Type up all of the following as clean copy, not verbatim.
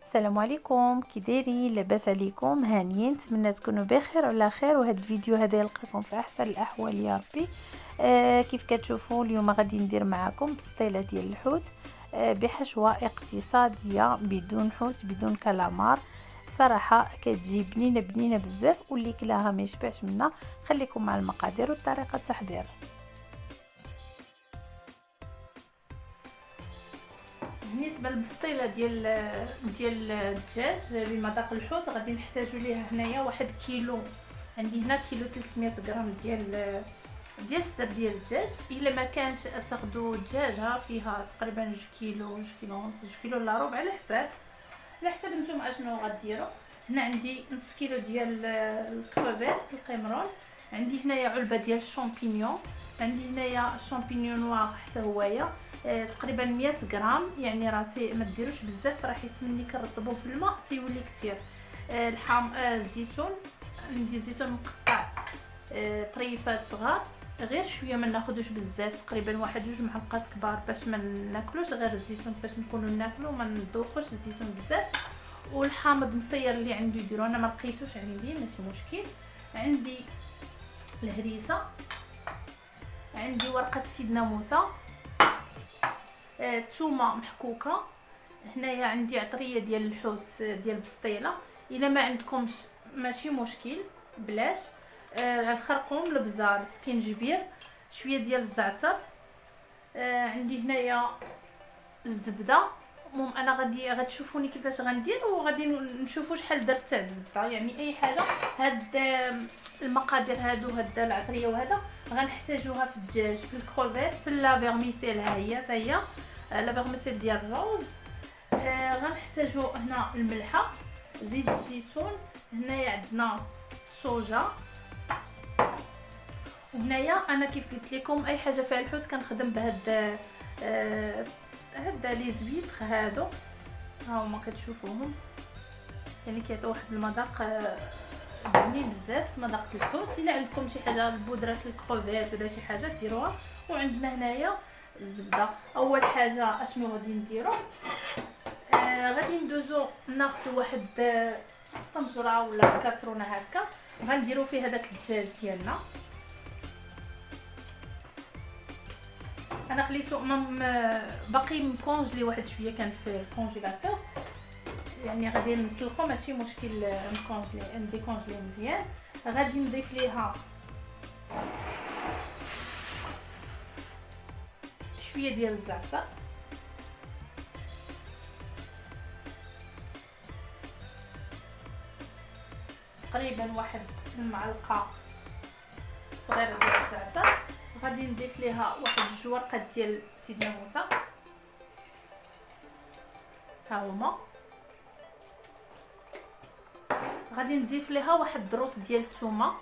السلام عليكم، كي دايرين؟ لاباس عليكم؟ هانيين؟ نتمنى تكونوا بخير وعلى خير. وهذا الفيديو هذا يلقاكم في احسن الاحوال يا ربي. كيف كتشوفوا اليوم غادي ندير معكم بسطيله ديال الحوت بحشوه اقتصاديه بدون حوت بدون كالامار. بصراحه كتجي بنينه بزاف، واللي كلاها ما يشبعش منها. خليكم مع المقادير وطريقه التحضير. بالنسبه للبسطيله ديال الدجاج بمذاق الحوت غادي نحتاجوا ليها هنايا 1 كيلو. عندي هنا كيلو 300 غرام ديال صدر ديال الدجاج. الا ما كانش تاخذوا دجاجه فيها تقريبا 2 كيلو 2 كيلو ونص 2 كيلو الا ربع، على حساب نتوما اشنو غديروا. هنا عندي نص كيلو ديال الكروفيت القمرون. عندي هنايا علبه ديال الشامبينيون. عندي هنايا الشامبينيون نوار حتى هويا تقريبا 100 غرام. يعني راه ما ديروش بزاف، راه حيت ملي كنرطبوه في الماء تيولي كثير. الزيتون، عندي زيتون مقطع طريفات صغار، غير شويه ما ناخذوش بزاف، تقريبا 1-2 معلقات كبار باش ما ناكلوش غير الزيتون، باش نكونوا ناكلوا ما نذوقوش الزيتون بزاف. والحامض مصير اللي عنده يديرو، انا ما لقيتوش عندي ماشي مشكل. عندي الهريسه، عندي ورقه سيدنا موسى، ثومه محكوكه. هنايا عندي عطريه ديال الحوت ديال البسطيله. الا ما عندكمش ماشي مشكل بلاش. الخرقوم، البزار، سكينجبير، شويه ديال الزعتر. عندي هنايا الزبده. انا غتشوفوني كيفاش غندير، وغادي نشوفوا شحال درت تاع الزبده. يعني اي حاجه هاد المقادير هادو، هاد العطريه وهذا غنحتاجوها في الدجاج، في الكروفيت، في لا فيرميسيل. ها هي لا فيرميسيل ديال الروز. غنحتاجو هنا الملحه، زيت الزيتون، هنايا عندنا الصوجا. وهنايا انا كيف قلت لكم اي حاجه فيها الحوت كنخدم بهاد هاد لي زبيتخ هادو، ها هما كتشوفوهم. يعني كيعطيو واحد المذاق بنين بزاف، مذاق الحوت. الا عندكم شي حاجه بودره الكروفيت ولا شي حاجه ديروها. وعندنا هنايا الزبده. اول حاجه اشنو غادي نديرو، غادي ندوزو ناخذ واحد طنجره ولا كاسرونه هكا، غنديرو فيها داك الدجاج ديالنا. انا خليته باقي مكونجلي واحد شويه، كان في الكونجيلاتور. يعني غادي نسلقو ماشي مشكل، نديكونجلي مزيان. غادي نضيف ليها شويه ديال الزعتر، تقريبا واحد المعلقه صغيره ديال الزعتر. غادي نضيف ليها واحد 2 ورقات ديال سيدنا موسى، ها هما. غادي نضيف ليها واحد دروس ديال الثومه،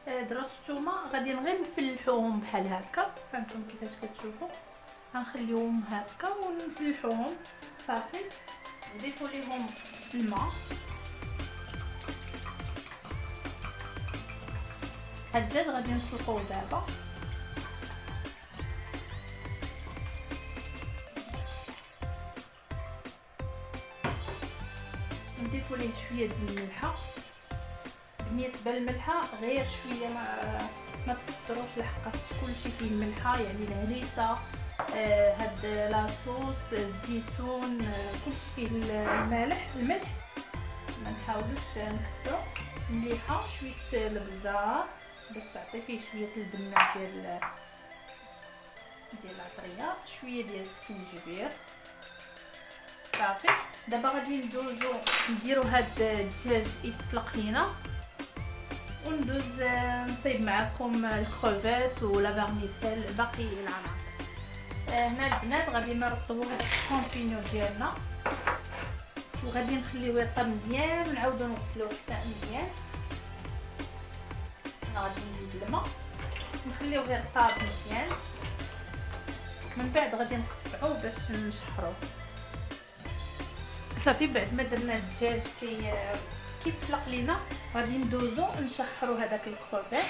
دروس الثومه. غادي غير نفلحوهم بحال هكا، فهمتم كيفاش كتشوفوا. غنخليوهم هكا ونفلحوهم صافي. نضيفوا ليهم الماء. هاد الدجاج غادي نسلقوه دابا. نضيفوا ليه شويه ديال الملحه. بالنسبه للملحه غير شويه، ما تكثروش لحقاش كلشي فيه الملحه. يعني الهريسه، هاد لاصوص، الزيتون، كلشي فيه الملح. ما نحاولوش نكثروا. مليحه شويه البزار باش تعطي فيه شويه البنه ديال العطريه، شويه ديال السكينجبير صافي. دابا غادي نديرو هاد الدجاج يتسلق لينا، وندوز نصايب معكم الكروفيت ولا فيرميسيل باقي العناصر. هنا البنات غادي نرطبوا هاد الشامبينيون ديالنا، وغادي نخليوه يرطب مزيان، ونعاودو نغسلوه حتى مزيان. غادي نزيد الماء نخليوه يرطب مزيان، من بعد غادي نقطعوه باش نشحروه صافي. بعد ما درنا الدجاج كيتسلق لينا، غادي ندوزو نشحروا هذاك الكروفيت.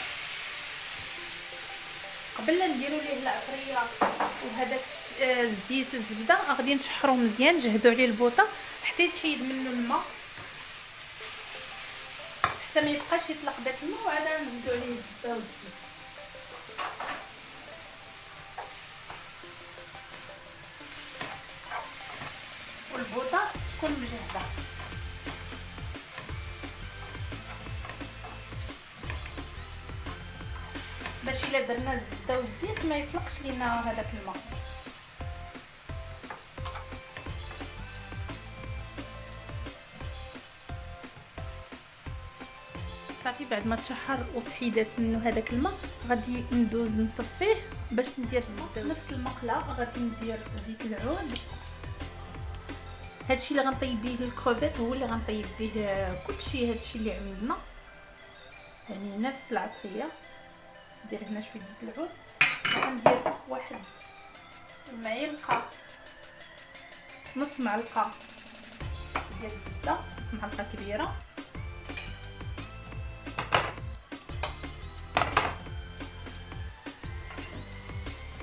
قبل لا نديروا ليه العطريه وهذاك الزيت والزبده غادي نشحروه مزيان، نجهدوا عليه البوطه حتى يتحيد منه الماء، حتى ما يبقاش يطلق داك الماء، وعاد نزيدوا عليه الزبده والزيت. والبوطه تكون مجهده باش الا درنا الزبده والزيت ما يطلقش لينا هذاك الماء. صافي بعد ما تشحر وتحيدات منه هذاك الماء غادي ندوز نصفيه باش ندير الزبده. نفس المقله غادي ندير زيت العود. هادشي اللي غنطيب به الكروفيت هو اللي غنطيب به كلشي، هادشي اللي عملنا يعني نفس العطريه. ندير هنا شويه زيت العود، غندير واحد المعلقه، نص معلقه ديال الزبده، نص معلقه كبيره،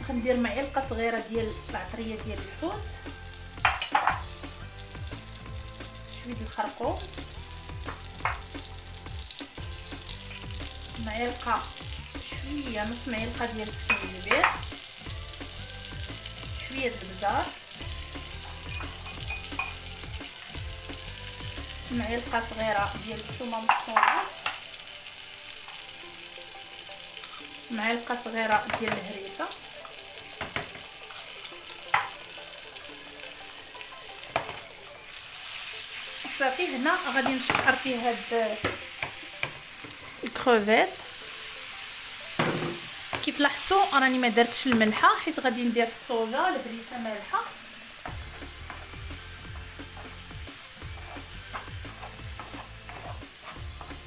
غندير معلقه صغيره ديال العطريه ديال الحوت، شويه الخرقوم، معلقه شويه نص معلقه ديال السكينجبير، شويه البزار، معلقه صغيره ديال الثومه مطحونه، معلقه صغيره ديال الهريسه، صافي. هنا غادي نشحر فيه هاد الكروفيت. كيف لاحظتوا راني ما درتش الملحه حيت غادي ندير الصوجا الهريسه مالحه.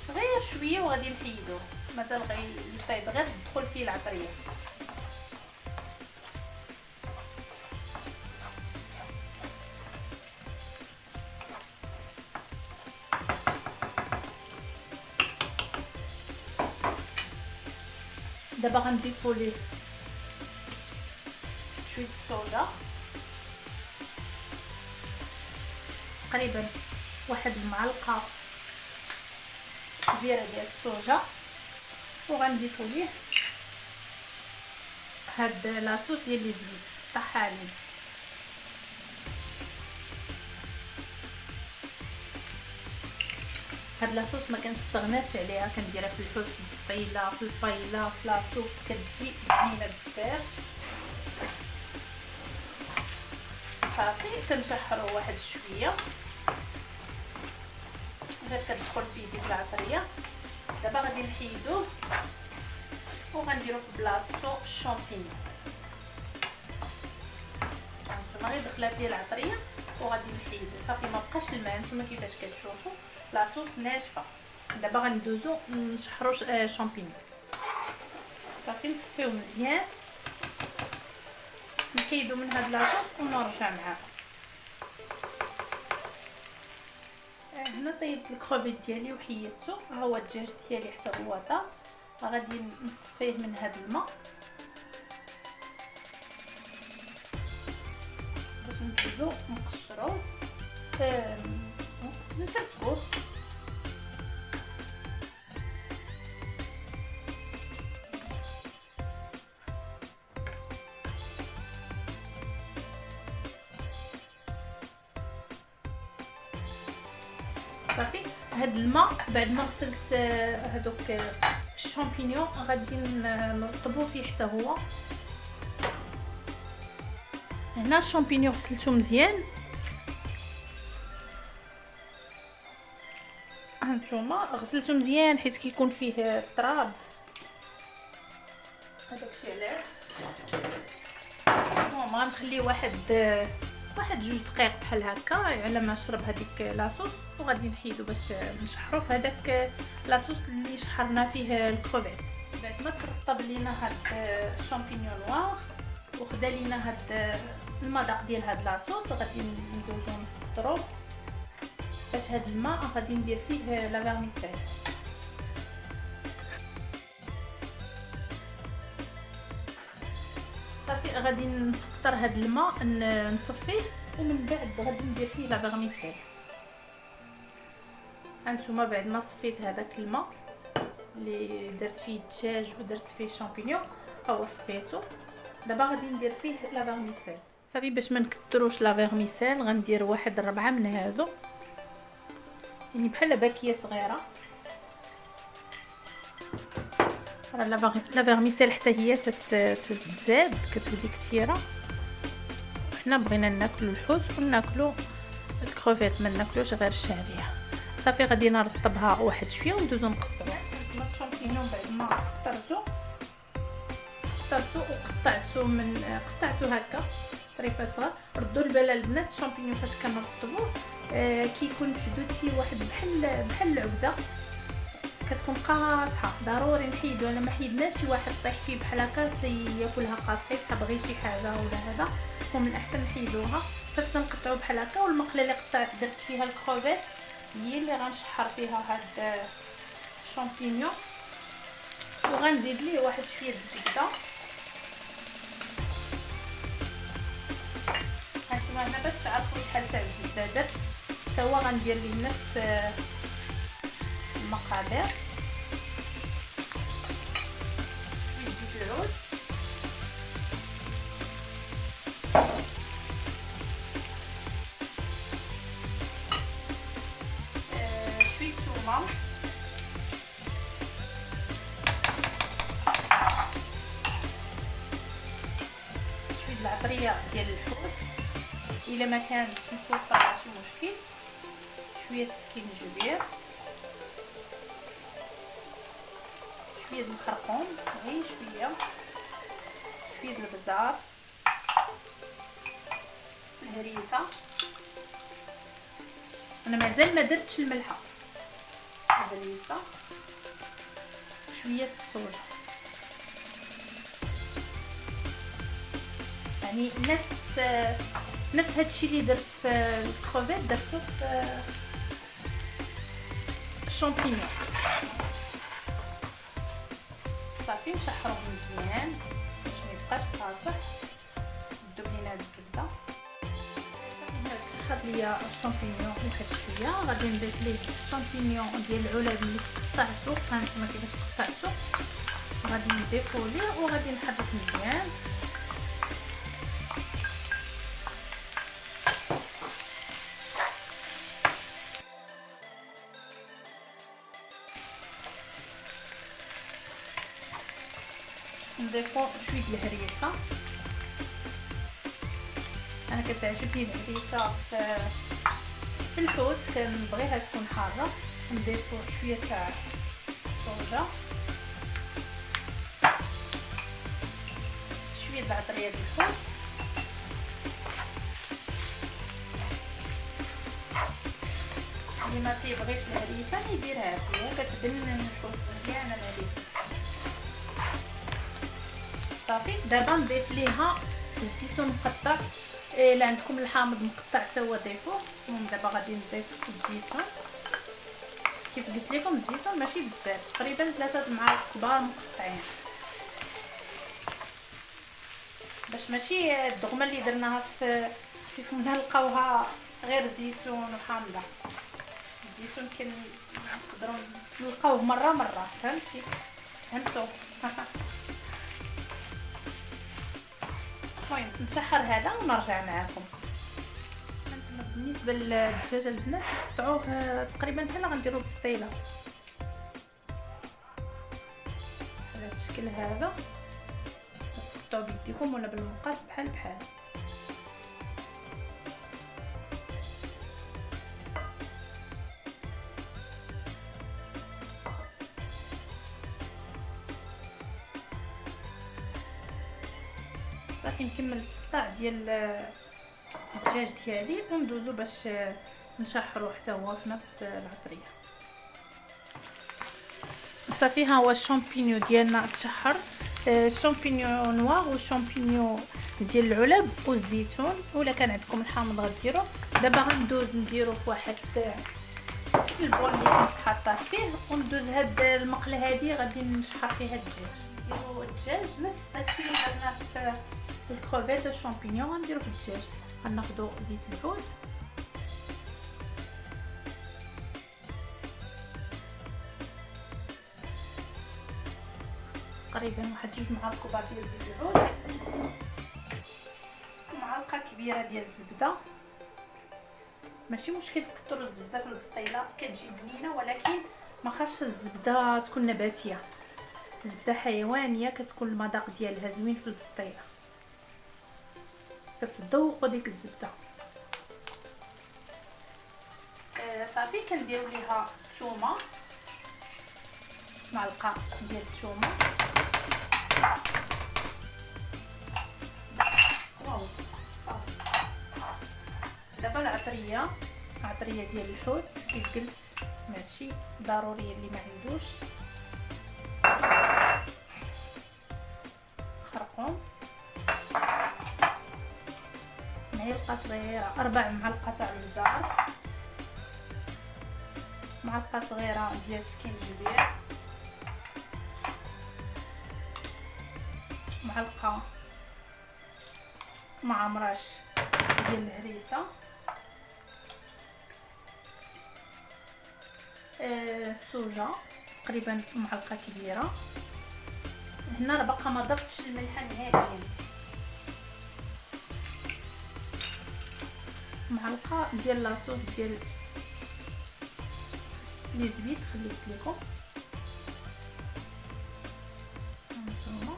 غير شويه وغادي نحيدوه، مازال غيطيب غير تدخل فيه العطريه. دابا غنضيفوا ليه شويه الصودا، تقريبا واحد المعلقه كبيره ديال الصوجا، وغنضيفوا ليه هاد لاصوص ديال لي زويت طحالين. هاد لاصوص ما كنستغناش عليها، كنديرها في الحوت، في البسطيله، في الفايله، في لاصوص، كتجي بنينه بزاف. صافي كنشحروا واحد شويه غير كتدخل فيه ديك العطريه. دابا غادي نحيدوه وغنديرو في بلاصتو الشامبينيون. هانتوما غير دخلت ليه العطريه وغادي نحيدو، صافي ما بقاش الماء. نتوما كيفاش كتشوفوا لاصوص ناشفه. دابا غندوزو نشحرو شامبينيون. صافي نصفيو مزيان، نحيدو من هاد لاصوص ونرجع معاكم. هنا طيبت الكروفيت ديالي وحيدته، ها هو الدجاج ديالي حتى هو طاب. غادي نصفيه من هاد الماء باش نبداو نقشروه نفرتكوه. صافي هاد الماء بعد ما غسلت هادوك الشامبينيون غادي نرطبو فيه حتى هو. هنا الشامبينيون غسلته مزيان، هانتوما غسلته مزيان حيت كيكون فيه التراب. هذاكشي علاش المهم غنخليه واحد جوج دقائق بحال هكا على ما شرب هذيك لاصوص، وغادي نحيدو باش نشحرو في هذاك لاصوص اللي شحرنا فيه الكروفيت. بعد ما ترطب لينا هاد الشامبينيون نوار وخدا لينا هاد المذاق ديال هاد لاصوص، غادي ندوزو نسكترو باش هاد الماء غادي ندير فيه لا فيرميسيل. غادي نسكر هذا الماء نصفيه، ومن بعد غادي ندير فيه لا فيرميسيل. هانتوما بعد ما صفيت هذاك الماء اللي درت فيه الدجاج ودرت فيه الشامبينيون، هو صفيته. دابا غادي ندير فيه لا فيرميسيل. صافي باش ما نكثروش لا فيرميسيل غندير واحد 4 من هادو، يعني بحال باكيه صغيره. راه لا فيرميسيل حتى هي تتزاد كتولي كثيره. حنا بغينا ناكلو الحوت وناكلو الكروفيت، ما ناكلوش غير الشعريه. صافي غادي نرطبها واحد شويه وندوزو نقطعوها. الشامبينيون بعد ما قطعته قطعته هكا طريفات صغار. ردوا البال البنات، الشامبينيون فاش كنرطبوه كيكون مشدود فيه واحد بحال العبده، كتكون قاصحه. ضروري نحيدو، انا ما حيدناش شي واحد طيح فيه بحال هكا تياكلها قاصحه، بغى شي حاجه ولا هذا، ومن الاحسن نحيدوها. صافي نقطعو بحال هكا. والمقله اللي درت فيها الكروفيت هي اللي غنشحر فيها هاد الشامبينيون، وغنزيد ليه واحد شويه الزبده. هانتوما هنا باش تعرفوا شحال تاع الزبده درت، حتى هو غندير ليه نفس المقادير. شويه زيت العود، شويه ثومه، شويه العطريه ديال الحوت الا ما كانش متوفر ماشي مشكل، شويه سكينجبير، شويه الخرقوم غير شويه البزار، الهريسه. انا مازال ما درتش الملحه. الهريسه، شويه الصودا، يعني نفس هادشي اللي درت في الكروفيت درته في الشامبينيون. صافي نشحرو مزيان باش ما يبقاش قاصح. ندوب لينا الزبده. تخد ليا الشامبينيون واحد شويه، غادي نضيف ليه الشامبينيون ديال العلب اللي قطعته. هانتوما كيفاش قطعته، غادي نضيفو ليه وغادي نحرك مزيان. نضيفو شويه الهريسه. انا كتعجبني الهريسه في الحوت، كنبغيها تكون حاره. نضيفو شويه تاع الصودا، شويه العطريه ديال الحوت، اللي ما تيبغيش الهريسه يديرها شويه، كتبنن الحوت مزيان الهريسه. صافي دابا نضيف ليها الزيتون مقطع. الا عندكم الحامض مقطع سوا ضيفوه. المهم دابا غادي نضيف الزيتون. كيف قلت لكم الزيتون ماشي بزاف، تقريبا 3 معالق كبار مقطعين، باش ماشي الدغمه اللي درناها في فمنا نلقاوها غير زيتون وحامضه. الزيتون نقدروا نلقاوه مره فهمتوا. المهم نشحر هذا ونرجع معكم. بالنسبه للدجاج البنات نقطعوه تقريبا بحال غنديروا بالسطيله على الشكل هذا. تقطعوا بيديكم ولا بالمقص بحال صافي. نكمل التقطاع ديال الدجاج ديالي وندوزو باش نشحرو حتى هو في نفس العطريه. صافي ها هو الشامبينيون ديالنا تشحر، الشامبينيون نوار والشامبينيون ديال العلب والزيتون، ولا كان عندكم الحامض غديروا. دابا غندوز نديرو في واحد البول اللي كنت حاطاه فيه، وندوز هاد المقله هادي غادي نشحر فيها الدجاج. نديرو الدجاج نفس داكشي اللي درنا الكروفيت الشامبينيون غنديرو في الدجاج. غناخدو زيت العود، تقريبا واحد 2 معالق كبار ديال زيت العود، معلقه كبيره ديال الزبده. ماشي مشكل تكثروا الزبده في البسطيله، كتجي بنينه، ولكن ما خاصش الزبده تكون نباتيه، زبده حيوانيه كتكون المذاق ديالها زوين في البسطيله، كتذوقوا ديك الزبده. صافي كنديروا ليها الثومه، معلقه ديال الثومه. واو دابا العطريه ديال الحوت كيف قلت ماشي ضروري اللي ما عندوش. خرقوم معلقه صغيره، 4 معالق تاع الزعتر، معلقه صغيره ديال السكينجبير، معلقه مع مراش ديال الهريسه، السوجه تقريبا معلقه كبيره. هنا راه باقا ما ضفتش الملح نهائيا، معلقه ديال لاصوص ديال لي زبيب خليت لكم هانتوما.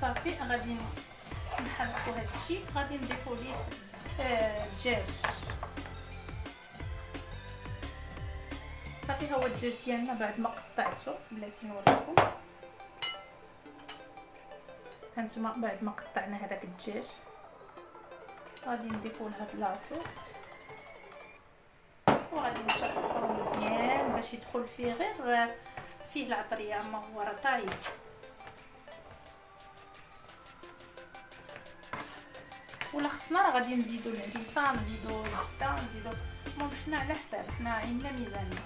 صافي غادي نحركو هادشي، غادي نضيفو ليه الدجاج. صافي ها هو الدجاج ديالنا بعد ما قطعته، بلاتي نوريكم هانتوما. بعد ما قطعنا هذاك الدجاج غادي نضيفو لهاد لاصوص وغادي نشرحو مزيان باش يدخل فيه غير فيه العطريه، ما هو راه طايب. ولا خصنا راه غادي نزيدو الهريسه، نزيدو الزبده، نزيدو المهم حنا على حساب، حنا عندنا ميزانيه.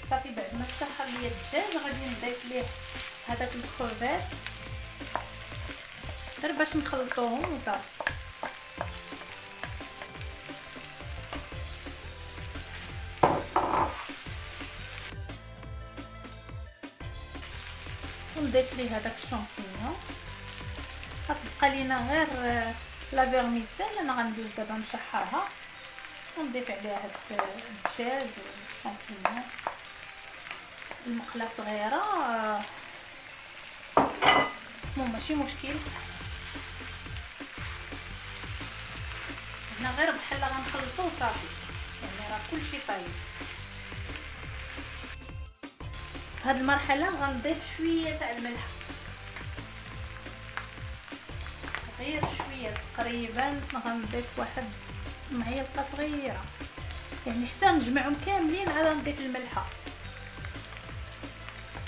صافي بعد ما تشحر ليا الدجاج غادي نضيف ليه هذاك الكروفيت غير باش نخلطوهم وصافي. ونضيف ليه هذاك الشامبينيون. غتبقى لينا غير لا فيرميسيل، انا غندوز دابا نشحرها ونضيف عليها هاد الدجاج والشامبينيون. المقله صغيره المهم ماشي مشكل، هنا غير بحال غنخلطو وصافي، يعني راه كلشي طايب. في هذه المرحله غنضيف شويه تاع الملح، غير شويه تقريبا غنضيف واحد معلقه صغيره، يعني حتى نجمعهم كاملين عاد نضيف الملحه،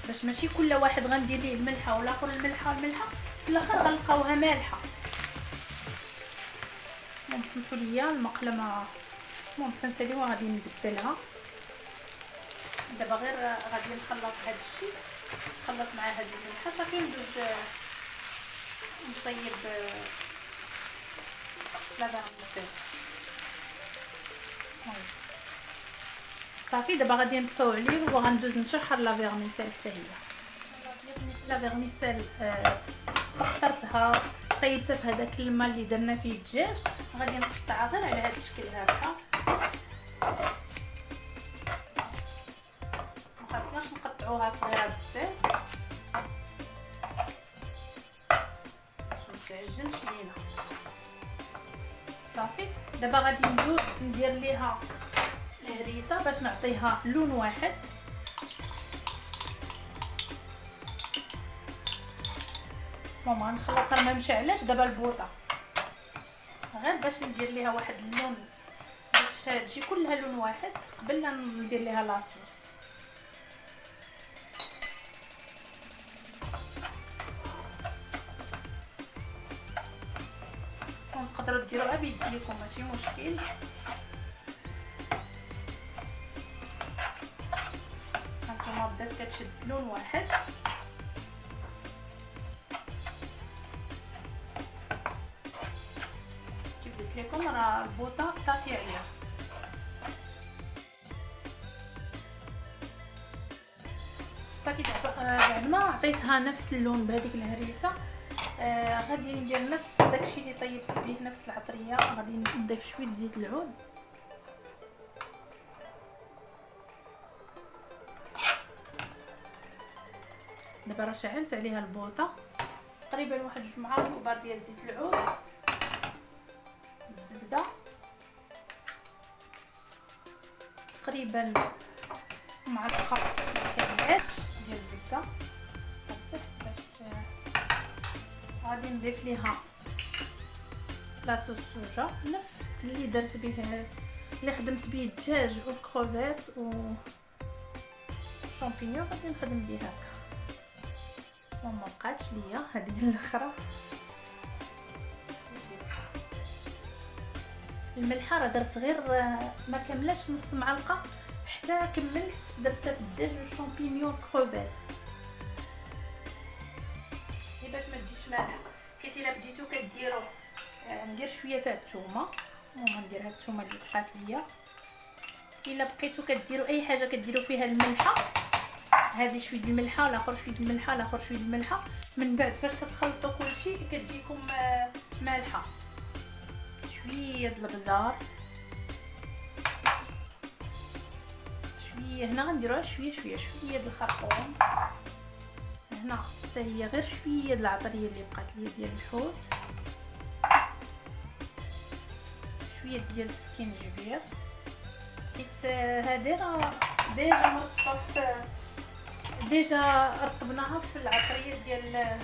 باش ماشي كل واحد غندير ليه الملحه والاخر الملحه في الاخر غنلقاوها مالحه. سمحوا لي المقله ما المهم تنساليوها، غادي نبدلها دابا. غير غادي نخلط هذا الشيء، نخلط مع هذه الملحه صافي ندوز نطيب لا فيرميسيل. صافي دابا غادي نطفيو عليه وغندوز نشحر لا فيرميسيل حتى هي. لا فيرميسيل سخرتها طيبتها في هذاك الماء اللي درنا فيه الدجاج، غادي نقطعها غير على هذا الشكل هكا. ما خصناش نقطعوها صغيره بزاف باش ما تعجنش لينا. صافي دابا غادي ندوز ندير ليها الهريسه باش نعطيها لون واحد. ماما غنخلط راه ما مشعلاش دابا البوطه، غير باش ندير ليها واحد اللون باش تجي كلها لون واحد قبل لا ندير ليها لاصوص. تقدروا ديروها بيديكم ماشي مشكل. هانتوما بدات كتشد لون واحد. كيف قلت لكم راه البوطه طافيه عليها. صافي بعد ما عطيتها نفس اللون بهذيك الهريسه، غادي ندير نفس داكشي اللي طيبت به نفس العطريه. غادي نضيف شويه زيت العود، دابا راه شعلت عليها البوطه، تقريبا واحد 2 معالق كبار ديال زيت العود، الزبده تقريبا معلقه كبيره ديال الزبده باش غادي نضيف ليها لاصوص الصوجا نفس اللي درت به، اللي خدمت به الدجاج والكروفيت و الشامبينيون. غادي نخدم به هكا وما بقاتش ليا هذه الاخرى. الملحه راه درت غير ما كاملاش نص معلقه حتى كملت، درتها في الدجاج والشامبينيون كروفيت باش ما تجيش مالحه. كنت الا بديتو كديروا ندير شويه تاع الثومه، المهم ندير هاد الثومه اللي بقات ليا. الا بقيتو كديروا اي حاجه كديروا فيها الملحه، هذه شويه الملحه الاخر شويه الملحه الاخر شويه الملحه، من بعد فاش كتخلطوا كلشي كتجيكم مالحه. شويه الابزار، شويه هنا غنديروها شويه شويه الخرقوم، هنا حتى هي غير شويه العطريه اللي بقات لي ديال الحوت، شويه ديال السكينجبير حيت هذه راه ديجا مرطبه، ديجا رطبناها في العطريه ديال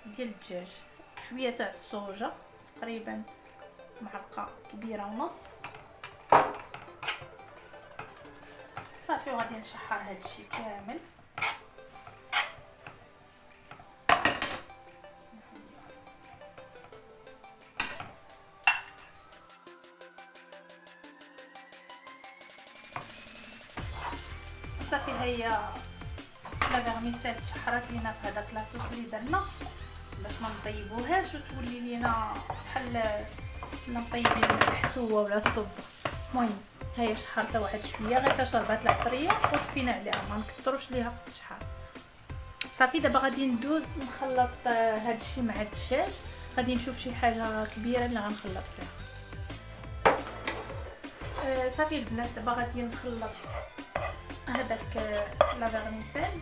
الدجاج. شويه تاع الصوجا تقريبا معلقه كبيره ونص. صافي وغادي نشحر هادشي كامل. صافي هي لا فيرميسيل تشحرات لينا في هذاك لاصوص اللي درنا باش ما نطيبوهاش وتولي لينا بحال كنا مطيبين الحسوه ولا الصب. المهم هي شحرتها واحد شويه غير حتى شربات العطريه وطفينا عليها، ما نكثروش ليها في التشحار. صافي دابا غادي ندوز نخلط هادشي مع الدجاج. غادي نشوف شي حاجه كبيره اللي غنخلط فيها. صافي البنات دابا غادي نخلط هذاك لا فيرميسيل،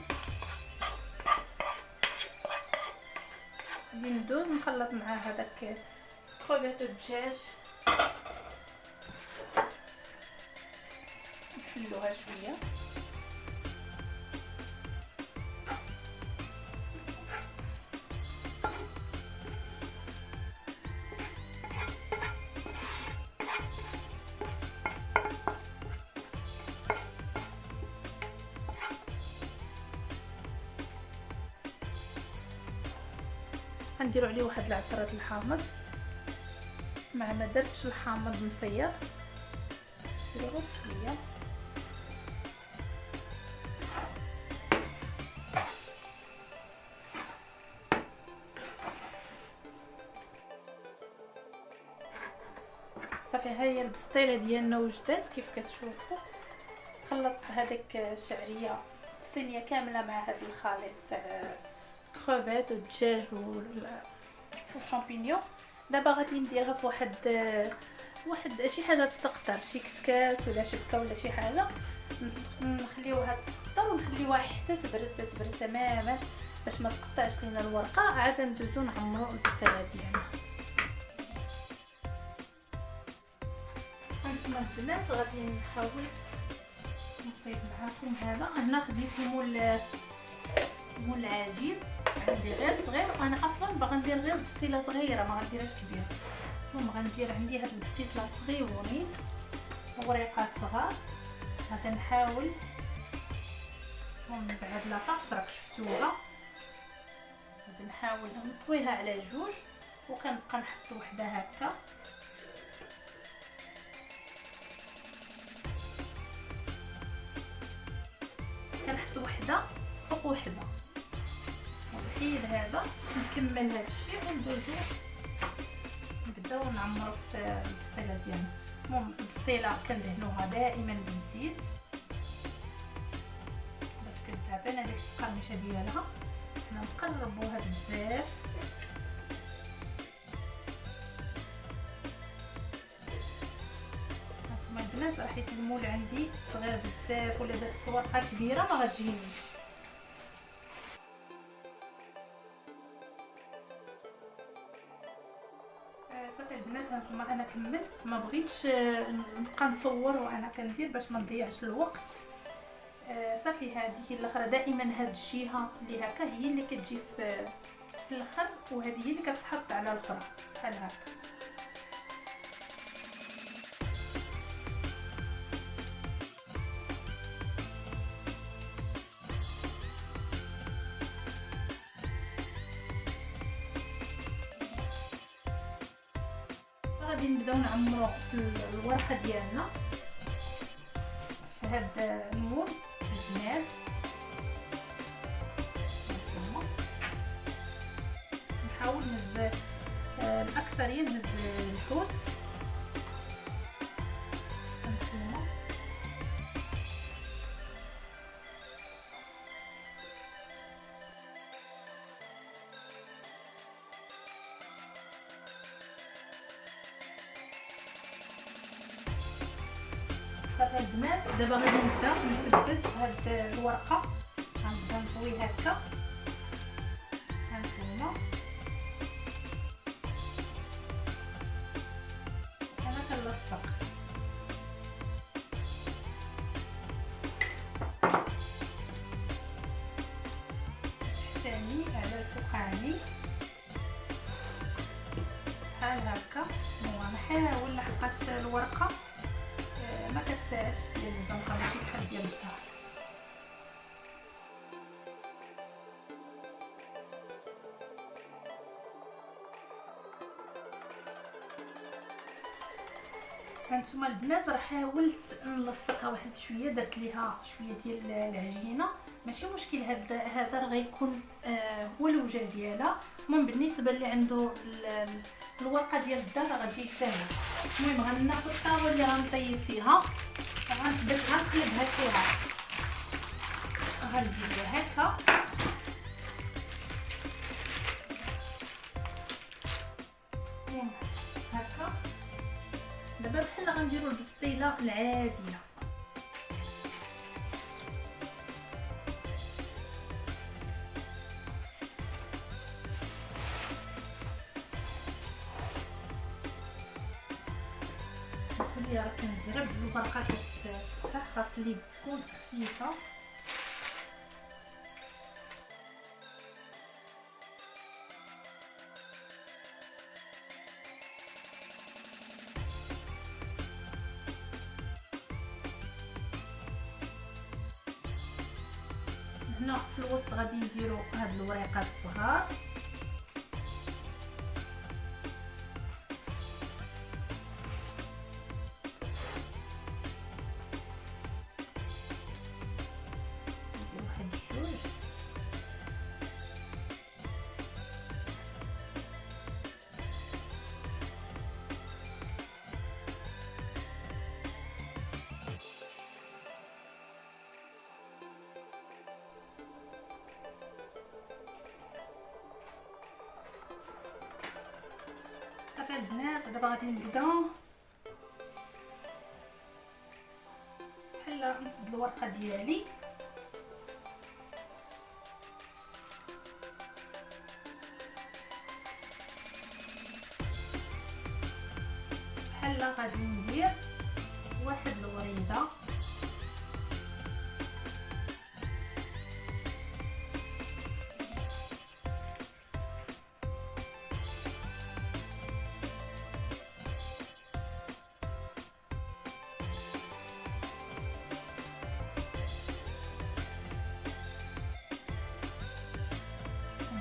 غادي ندوز نخلط مع هذاك كروفيت الدجاج، نحلوها شويه. غنديروا عليه واحد العصره الحامض، مع ما درتش الحامض مصير نديرو شويه. صافي ها هي البسطيله ديالنا وجدات كيف كتشوفوا. خلطت هذيك الشعريه صينيه كامله مع هذا الخليط تاع كروفيت والدجاج والشامبينيون. دابا غادي نديرها في واحد شي حاجه تسقطر، شي كسكاس ولا شبكه ولا شي حاجه، نخليوها تسقطر ونخليوها حتى تبرد تماما باش ما تقطعش لينا الورقه. عاد ندوزو نعمرو البسطيله ديالنا. هانتوما البنات غادي نحاول نصايب معاكم هذا. هنا خديت مول العجين عندي غير صغير، وانا اصلا باغا ندير غير بسيله صغيره ما غنديرهاش كبيره. المهم غندير عندي هاد البسيطه صغيورين وريقات صغار. غادي نحاول من بعد لا طاس راك شفتوها، غادي نحاول نطويها على جوج وكنبقى نحط وحده هكا. كنحط وحده فوق وحده ونحيد هذا نكمل هذا الشيء وندوزو نبداو نعمرو في البسطيله ديالنا. المهم البسطيله كندهنوها دائما بالزيت باش كتعطينا ديك التقرمشه ديالها. حنا نقربوها بزاف هانتوما البنات. راه حيت المول عندي صغير بزاف ولا داك ورقه كبيره ما غتجينيش. صافي البنات هانتوما انا كملت. ما بغيتش نبقى نصور وانا كندير باش ما نضيعش الوقت. صافي هذه الاخرى دائما هاد الجهه اللي هكا هي اللي كتجي في الاخر، وهذه هي اللي كتحط على الاخرى بحال هكا. غادي نبداو نعمرو الورقه ديالنا في هاد المول الجمال. نحاول نهز الاكثريه نهز الحوت. صافي البنات دابا غادي نبدا نثبت هاد الورقه. غنبدا نطوي هكا هانتوما. انا كنلصق الثاني على الفوقاني بحال هكا. ونحاول لحقاش الورقه ما كتساعدش ديال الزنقه ماشي بحال ديال الدار. هانتوما البنات راه حاولت نلصقها واحد شويه، درت ليها شويه ديال العجينه ماشي مشكل. هذا راه غيكون هو الوجه ديالها. المهم بالنسبه اللي عنده الورقه ديال الدار راه غتجي ساهله. المهم غناخذ الطاوله اللي غنطيب فيها غنقلبها فيها. غنديرها هكا هكا. دابا بحال غنديروا البسطيله العاديه. اللي راه كنديرها بالورقه صح خاص لي تكون خفيفه. هنا في الوسط غادي نديرو هاد الوريقات الصغار. صافي البنات دابا غادي نبدا بحال نسد الورقه ديالي. بحال غادي ندير واحد الوريده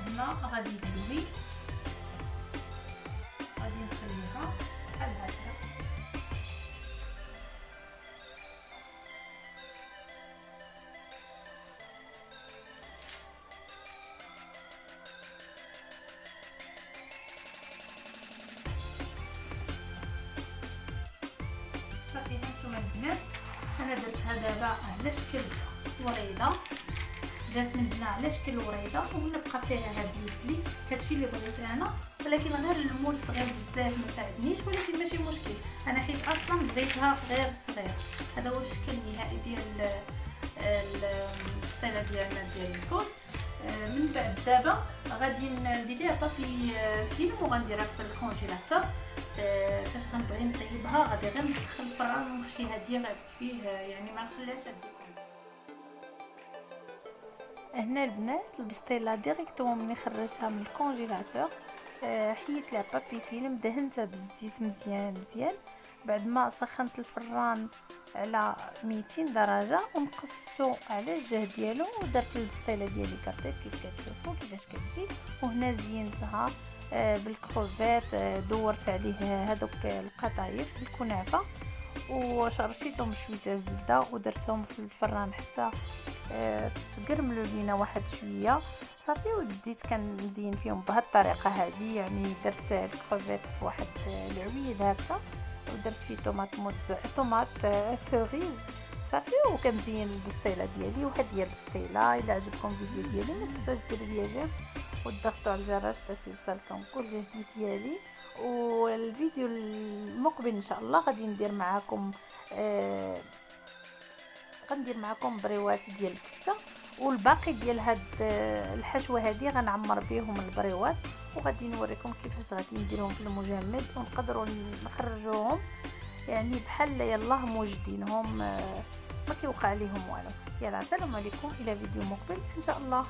هنا غادي ندوي البنات انا درتها دابا على شكل وريضه، جات من هنا على شكل وريضه ونبقى فيها هاد الفلي. هادشي اللي بغيت انا، ولكن غير المول صغير بزاف ما ساعدنيش، ولكن ماشي مشكل انا حيت اصلا بغيتها غير صغير. هذا هو الشكل النهائي ديال البسطيله ديالنا ديال الكوت. من بعد دابا غادي ندير ليها بابي فيلم وغنديرها في الكونجيلاتور. فاش غنبغي نطيبها غادي غير ندخل الفران ونخشيها ديريكت فيه، يعني ما نخليهاش تدخل. هنا البنات البسطيله ديريكتوم ملي خرجتها من الكونجيلاتور حيت لها بابي فيلم، دهنتها بالزيت مزيان. بعد ما سخنت الفران على 200 درجه ونقصته على الجهه ديالو ودرت البسطيله ديالي كطيب كيف كتشوفوا كيفاش كتجي. وهنا زينتها بالكروفيت، دورت عليه هذوك القطايف بالكنافه وشرشيتهم شويه الزبده ودرتهم في الفران حتى تقرملوا لينا واحد شويه صافي. وديت كنزين فيهم بهذه الطريقه هذه، يعني درت الكروفيت في واحد العويد هكا ودرت فيه طوماط سوريز صافي، وكنزين البسطيله ديالي. وهذه هي البسطيله. الا عجبكم الفيديو ديالي ما تنساوش ديروا لي جيم وتضغطوا على الجرس باش يوصلكم كل جديد ديالي. والفيديو المقبل ان شاء الله غادي ندير معكم غندير معكم بريوات ديال الكفته، والباقي ديال هاد الحشوه هذه غنعمر بهم البريوات وغادي نوريكم كيفاش غادي نديرهم في المجمد ونقدروا نخرجوهم يعني بحال يلاه موجدينهم ما كيوقع ليهم والو. يلا السلام عليكم، الى فيديو مقبل ان شاء الله.